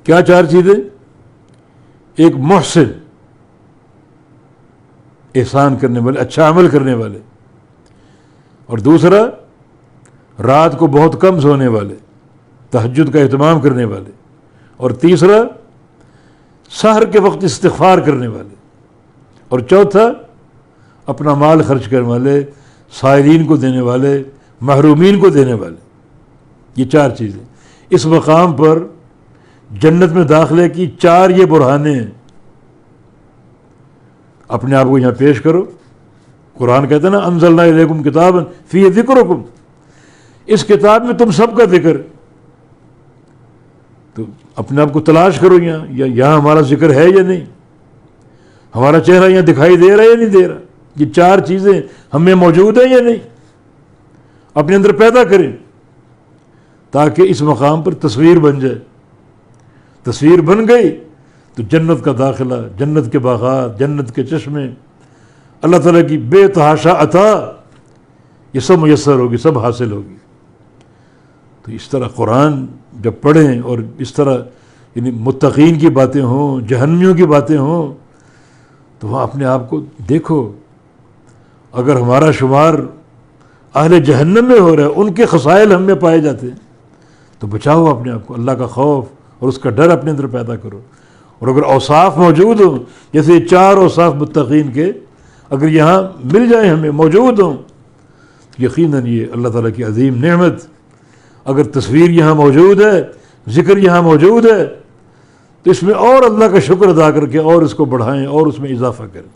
کیا 4 چیزیں؟ ایک محسن، احسان کرنے والے، اچھا عمل کرنے والے، اور دوسرا رات کو بہت کم سونے والے، تہجد کا اہتمام کرنے والے، اور تیسرا سحر کے وقت استغفار کرنے والے، اور چوتھا اپنا مال خرچ کرنے والے، سائلین کو دینے والے، محرومین کو دینے والے۔ یہ 4 چیزیں اس مقام پر جنت میں داخلے کی 4 یہ برہانے ہیں۔ اپنے آپ کو یہاں پیش کرو۔ قرآن کہتا ہے نا انزلنا الیکم کتابا فیہ ذکرکم، اس کتاب میں تم سب کا ذکر، تو اپنے آپ کو تلاش کرو یہاں ہمارا ذکر ہے یا نہیں، ہمارا چہرہ یہاں دکھائی دے رہا ہے یا نہیں دے رہا، یہ 4 چیزیں ہم میں موجود ہیں یا نہیں، اپنے اندر پیدا کریں تاکہ اس مقام پر تصویر بن جائے۔ تصویر بن گئی تو جنت کا داخلہ، جنت کے باغات، جنت کے چشمے، اللہ تعالیٰ کی بے تحاشا عطا، یہ سب میسر ہوگی، سب حاصل ہوگی۔ تو اس طرح قرآن جب پڑھیں اور اس طرح یعنی متقین کی باتیں ہوں، جہنمیوں کی باتیں ہوں، تو وہاں اپنے آپ کو دیکھو۔ اگر ہمارا شمار اہل جہنم میں ہو رہا ہے، ان کے خصائل ہم میں پائے جاتے ہیں، تو بچاؤ اپنے آپ کو، اللہ کا خوف اور اس کا ڈر اپنے اندر پیدا کرو۔ اور اگر اوصاف موجود ہوں، جیسے 4 اوصاف متقین کے اگر یہاں مل جائیں، ہمیں موجود ہوں، یقیناً یہ اللہ تعالیٰ کی عظیم نعمت۔ اگر تصویر یہاں موجود ہے، ذکر یہاں موجود ہے، تو اس میں اور اللہ کا شکر ادا کر کے اور اس کو بڑھائیں اور اس میں اضافہ کریں۔